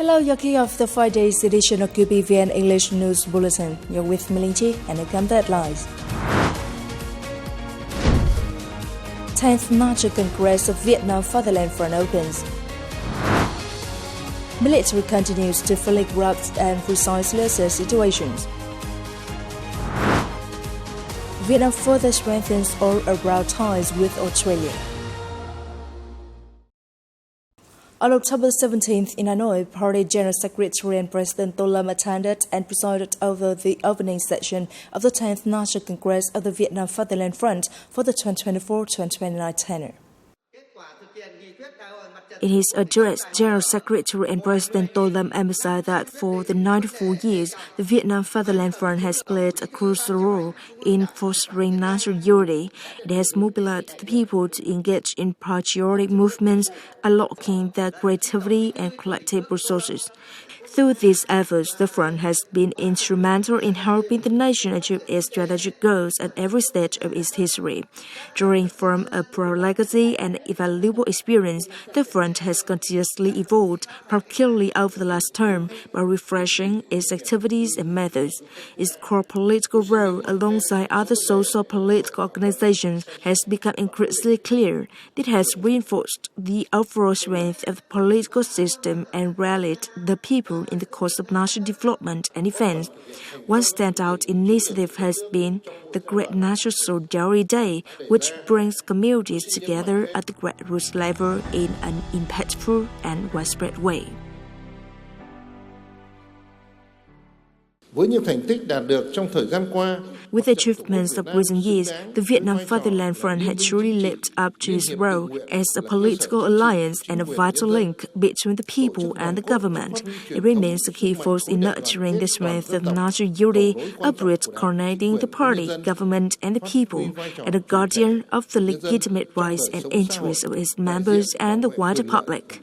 Hello, you're kicking off the 5 days edition of QPVN English News Bulletin. You're with Melinchi and here come the headlines. 10th National Congress of Vietnam Fatherland Front opens. Military continues to fully grasp and precisely assess situations. Vietnam further strengthens all-around ties with Australia. On October 17th in Hanoi, Party General Secretary and President Tô Lâm attended and presided over the opening session of the 10th National Congress of the Vietnam Fatherland Front for the 2024-2029 tenure. In his address, General Secretary and President Tô Lâm emphasized that for the 94 years, the Vietnam Fatherland Front has played a crucial role in fostering national unity. It has mobilized the people to engage in patriotic movements, unlocking their creativity and collective resources. Through these efforts, the Front has been instrumental in helping the nation achieve its strategic goals at every stage of its history. Drawing from a proud legacy and invaluable experience, the Front has continuously evolved, particularly over the last term, by refreshing its activities and methods. Its core political role, alongside other social political organizations, has become increasingly clear. It has reinforced the overall strength of the political system and rallied the people in the course of national development and defense. One standout initiative has been the Great National Solidarity Day, which brings communities together at the grassroots level in an impactful and widespread way. Với những thành tích đạt được trong thời gian qua, with the achievements of recent years, the Vietnam Fatherland Front has truly lived up to its role as a political alliance and a vital link between the people and the government. It remains a key force in nurturing the strength of national unity, a bridge coordinating the party, government, and the people, and a guardian of the legitimate rights and interests of its members and the wider public.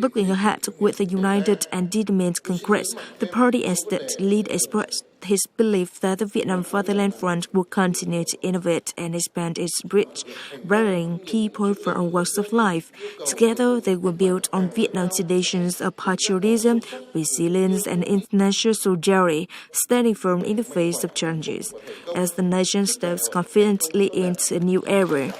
Looking ahead with a united and determined Congress, the party and state leader expressed his belief that the Vietnam Fatherland Front will continue to innovate and expand its reach, rallying people from all walks of life. Together, they will build on Vietnam's traditions of patriotism, resilience, and international solidarity, standing firm in the face of challenges. As the nation steps confidently into a new era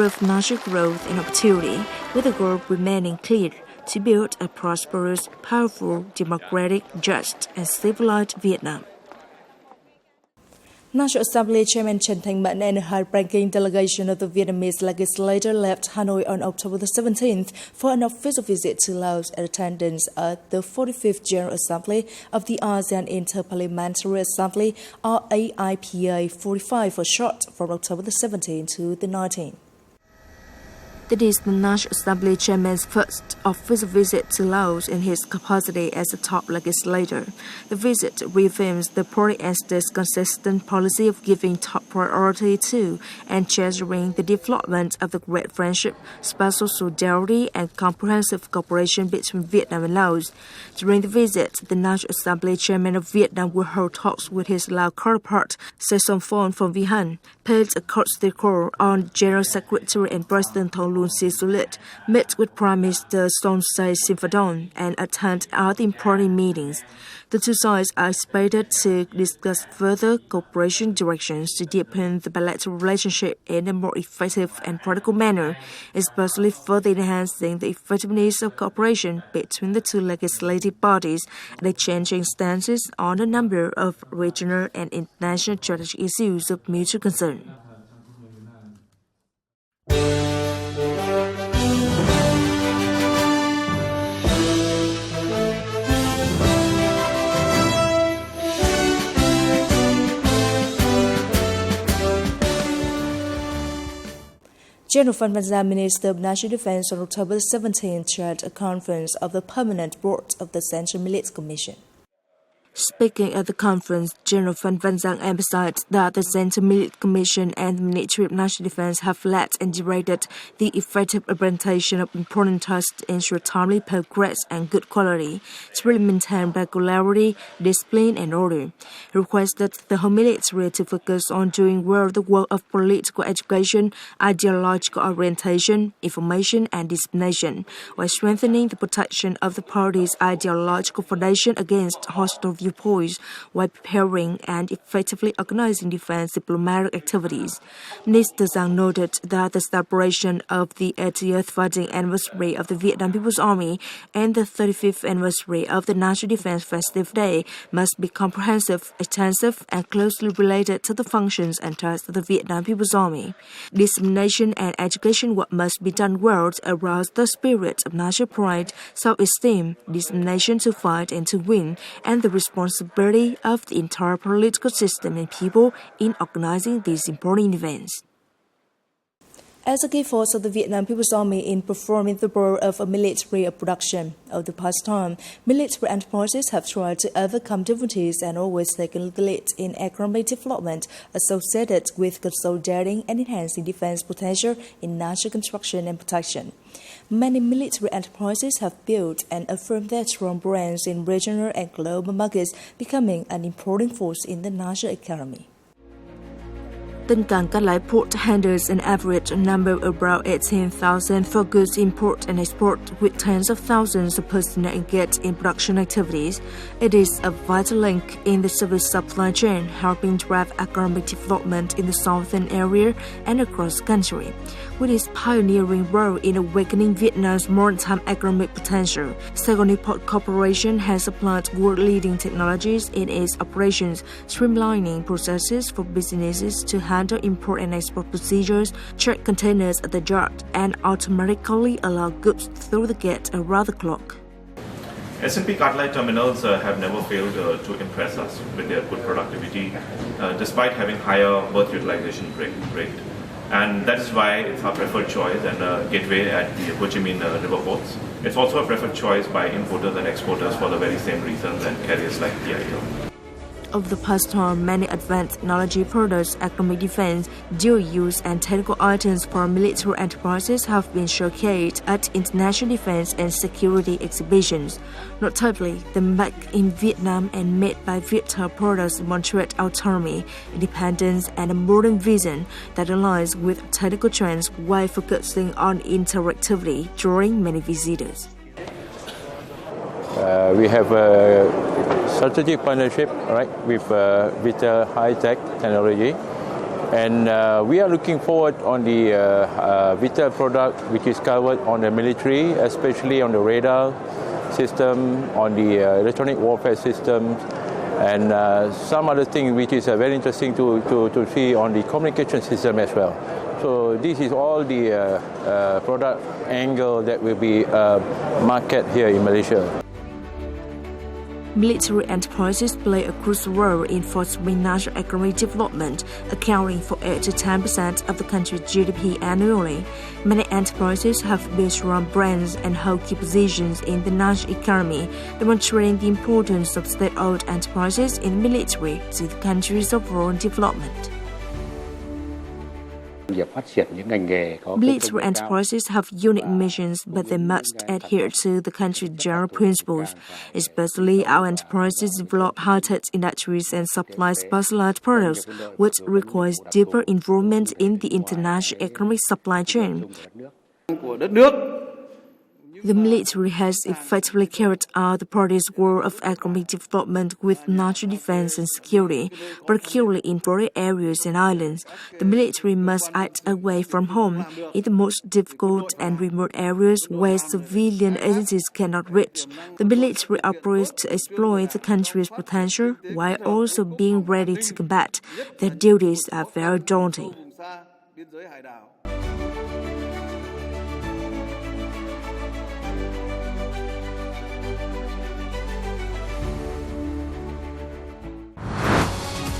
of national growth and opportunity, with the goal remaining clear: to build a prosperous, powerful, democratic, just, and civilized Vietnam. National Assembly Chairman Trần Thanh Mẫn and a high-ranking delegation of the Vietnamese legislature left Hanoi on October the 17th for an official visit to Laos and attendance at the 45th General Assembly of the ASEAN Interparliamentary Assembly, or AIPA 45 for short, from October the 17th to the 19th. That is the National Assembly Chairman's first official visit to Laos in his capacity as a top legislator. The visit reaffirms the party and state's consistent policy of giving top priority to and treasuring the development of the great friendship, special solidarity, and comprehensive cooperation between Vietnam and Laos. During the visit, the National Assembly Chairman of Vietnam will hold talks with his Lao counterpart, Se Som Phon from Vihan, paid a courtesy call on General Secretary and President Thong Luân Si Sulit, met with Prime Minister Son Say Siphandone, and attend other important meetings. The two sides are expected to discuss further cooperation directions to deepen the bilateral relationship in a more effective and practical manner, especially further enhancing the effectiveness of cooperation between the two legislative bodies and exchanging stances on a number of regional and international strategic issues of mutual concern. General Phan Van Giang, Minister of National Defense, on October 17 chaired a conference of the Permanent Board of the Central Military Commission. Speaking at the conference, General Phan Van Giang emphasized that the Central Military Commission and the Ministry of National Defense have led and directed the effective implementation of important tasks to ensure timely progress and good quality, to really maintain regularity, discipline, and order. He requested the whole military to focus on doing well the work of political education, ideological orientation, information, and dissemination, while strengthening the protection of the party's ideological foundation against hostile viewpoints, while preparing and effectively organizing defense diplomatic activities. Minister Giang noted that the celebration of the 80th wedding anniversary of the Vietnam People's Army and the 35th anniversary of the National Defense Festive Day must be comprehensive, extensive, and closely related to the functions and tasks of the Vietnam People's Army. Dissemination and education work must be done well to arouse the spirit of national pride, self-esteem, dissemination to fight and to win, and the responsibility of the entire political system and people in organizing these important events. As a key force of the Vietnam People's Army in performing the role of a military production of the past time, military enterprises have tried to overcome difficulties and always taken the lead in economic development associated with consolidating and enhancing defense potential in national construction and protection. Many military enterprises have built and affirmed their strong brands in regional and global markets, becoming an important force in the national economy. Tân Cảng Cát Lái port handles an average number of about 18,000 for goods import and export, with tens of thousands of personnel engaged in production activities. It is a vital link in the service supply chain, helping drive economic development in the southern area and across the country. With its pioneering role in awakening Vietnam's maritime economic potential, Saigon Port Corporation has applied world-leading technologies in its operations, streamlining processes for businesses to handle import and export procedures, check containers at the yard, and automatically allow goods through the gate around the clock. S&P Cát Lái terminals have never failed to impress us with their good productivity, despite having higher berth utilization rate. And that is why it's our preferred choice and a gateway at the Ho Chi Minh river ports. It's also a preferred choice by importers and exporters for the very same reasons and carriers like Theo. Over the past time, many advanced technology products, economic defense, dual use, and technical items for military enterprises have been showcased at international defense and security exhibitions. Notably, the Made in Vietnam and Made by Viettel products demonstrate autonomy, independence, and a modern vision that aligns with technical trends while focusing on interactivity, drawing many visitors. We have a strategic partnership, with VIET high-tech technology, and we are looking forward on the VIET product, which is covered on the military, especially on the radar system, on the electronic warfare systems, and some other things which is very interesting to see on the communication system as well. So this is all the product angle that will be marketed here in Malaysia. Military enterprises play a crucial role in fostering national economic development, accounting for 8 to 10% of the country's GDP annually. Many enterprises have built strong brands and hold key positions in the national economy, demonstrating the importance of state-owned enterprises in the military to the country's overall development. Military enterprises have unique missions, but they must adhere to the country's general principles. Especially, our enterprises develop high-tech industries and supply specialized products, which requires deeper involvement in the international economic supply chain. The military has effectively carried out the party's goal of economic development with national defense and security, particularly in border areas and islands. The military must act away from home in the most difficult and remote areas where civilian agencies cannot reach. The military operates to exploit the country's potential while also being ready to combat. Their duties are very daunting.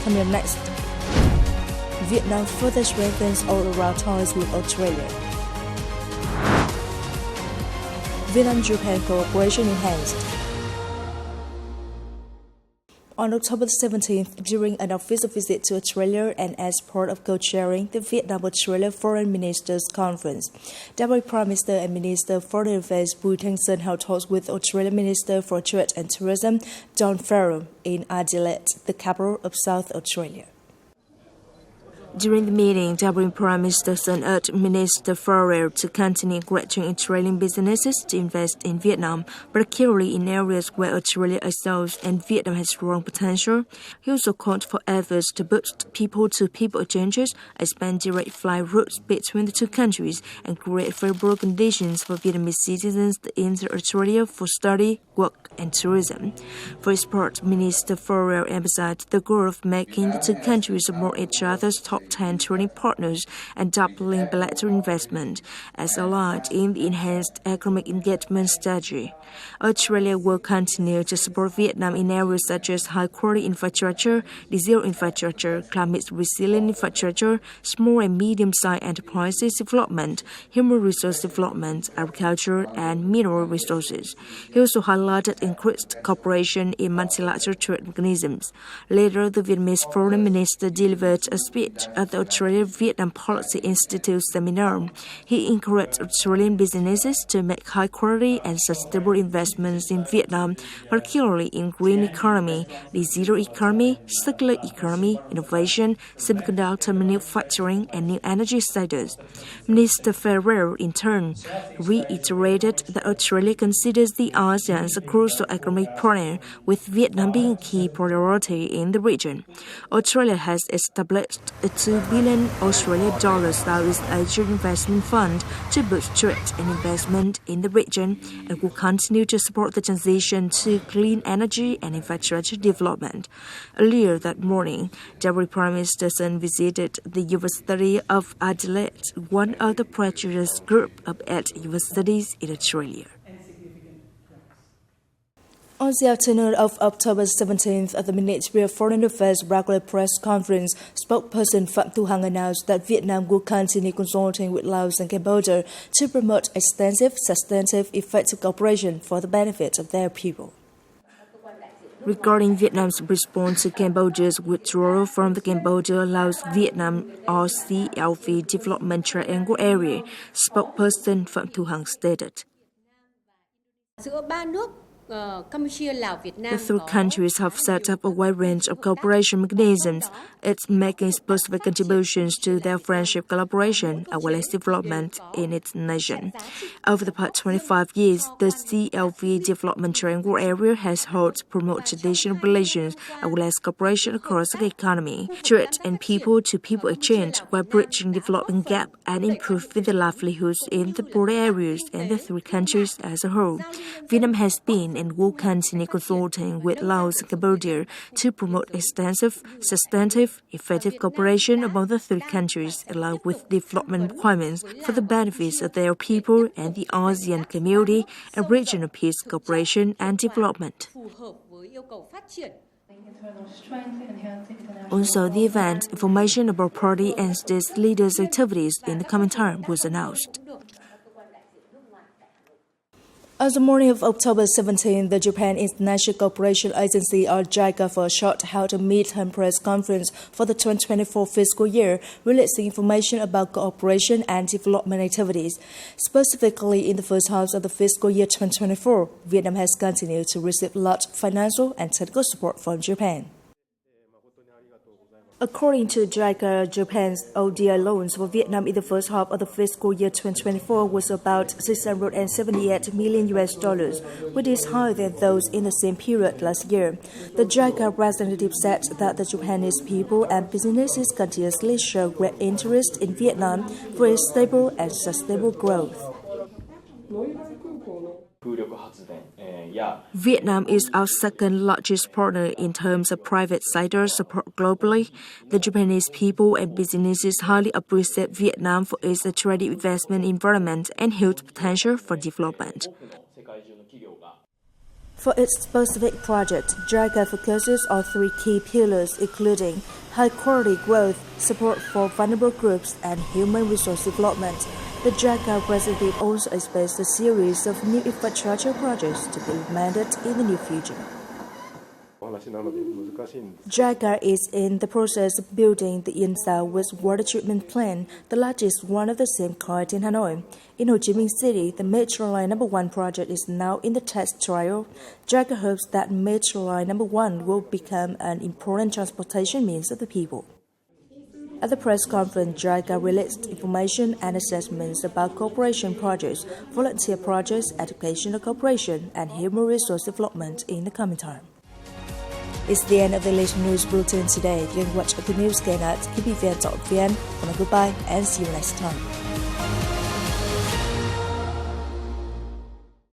Coming up next, Vietnam further strengthens all-around ties with Australia. Vietnam-Japan cooperation enhanced. On October 17th, during an official visit to Australia and as part of co-chairing the Vietnam-Australia Foreign Ministers Conference, Deputy Prime Minister and Minister of Foreign Affairs Bùi Thanh Sơn held talks with Australian Minister for Trade and Tourism Don Farrell in Adelaide, the capital of South Australia. During the meeting, Deputy Prime Minister Sơn urged Minister Farrell to continue encouraging Australian businesses to invest in Vietnam, particularly in areas where Australia excels and Vietnam has strong potential. He also called for efforts to boost people-to-people exchanges, expand direct flight routes between the two countries, and create favorable conditions for Vietnamese citizens to enter Australia for study, work, and tourism. For his part, Minister Farrell emphasized the goal of making the two countries support each other's top 10 trading partners and doubling bilateral investment as allied in the enhanced economic engagement strategy. Australia will continue to support Vietnam in areas such as high-quality infrastructure, digital infrastructure, climate-resilient infrastructure, small and medium-sized enterprises development, human resource development, agriculture, and mineral resources. He also highlighted increased cooperation in multilateral trade mechanisms. Later, the Vietnamese Foreign Minister delivered a speech at the Australia-Vietnam Policy Institute seminar. He encouraged Australian businesses to make high-quality and sustainable investments in Vietnam, particularly in green economy, digital economy, circular economy, innovation, semiconductor manufacturing, and new energy sectors. Minister Farrell, in turn, reiterated that Australia considers the ASEAN as a crucial economic partner, with Vietnam being a key priority in the region. Australia has established a $2 billion Southeast Asia Investment Fund to boost trade and investment in the region and will continue to support the transition to clean energy and infrastructure development. Earlier that morning, Deputy Prime Minister Sơn visited the University of Adelaide, one of the prestigious group of 8 universities in Australia. On the afternoon of October 17th, at the Ministry of Foreign Affairs regular press conference, spokesperson Phạm Thu Hằng announced that Vietnam will continue consulting with Laos and Cambodia to promote extensive, substantive, effective cooperation for the benefit of their people. Regarding Vietnam's response to Cambodia's withdrawal from the Cambodia-Laos-Vietnam RCLV Development Triangle Area, spokesperson Phạm Thu Hằng stated. The three countries have set up a wide range of cooperation mechanisms. It's making specific contributions to their friendship collaboration as well as development in its nation. Over the past 25 years, the CLV Development Triangle Area has helped promote traditional relations as well as cooperation across the economy, trade, and people-to-people exchange while bridging development gap and improving the livelihoods in the border areas and the three countries as a whole. Vietnam has been and will continue consulting with Laos and Cambodia to promote extensive, substantive, effective cooperation among the three countries, along with development requirements for the benefits of their people and the ASEAN community and regional peace, cooperation and development. Also, the event, information about party and state leaders' activities in the coming time was announced. On the morning of October 17, the Japan International Cooperation Agency, or JICA for short, held a mid-term press conference for the 2024 fiscal year, releasing information about cooperation and development activities. Specifically, in the first half of the fiscal year 2024, Vietnam has continued to receive large financial and technical support from Japan. According to JICA, Japan's ODA loans for Vietnam in the first half of the fiscal year 2024 was about $678 million, which is higher than those in the same period last year. The JICA representative said that the Japanese people and businesses continuously show great interest in Vietnam for its stable and sustainable growth. Vietnam is our second largest partner in terms of private sector support globally. The Japanese people and businesses highly appreciate Vietnam for its attractive investment environment and huge potential for development. For its specific project, JICA focuses on 3 key pillars, including high-quality growth, support for vulnerable groups, and human resource development. The JICA representative also expects a series of new infrastructure projects to be implemented in the near future. JICA is in the process of building the in-cell wastewater treatment plant, the largest one of the same kind in Hanoi. In Ho Chi Minh City, the Metro Line No. 1 project is now in the test trial. JICA hopes that Metro Line No. 1 will become an important transportation means of the people. At the press conference, JICA released information and assessments about cooperation projects, volunteer projects, educational cooperation, and human resource development in the coming time. It's the end of the latest news bulletin today. You can watch the news again at qpvn.vn. Goodbye and see you next time.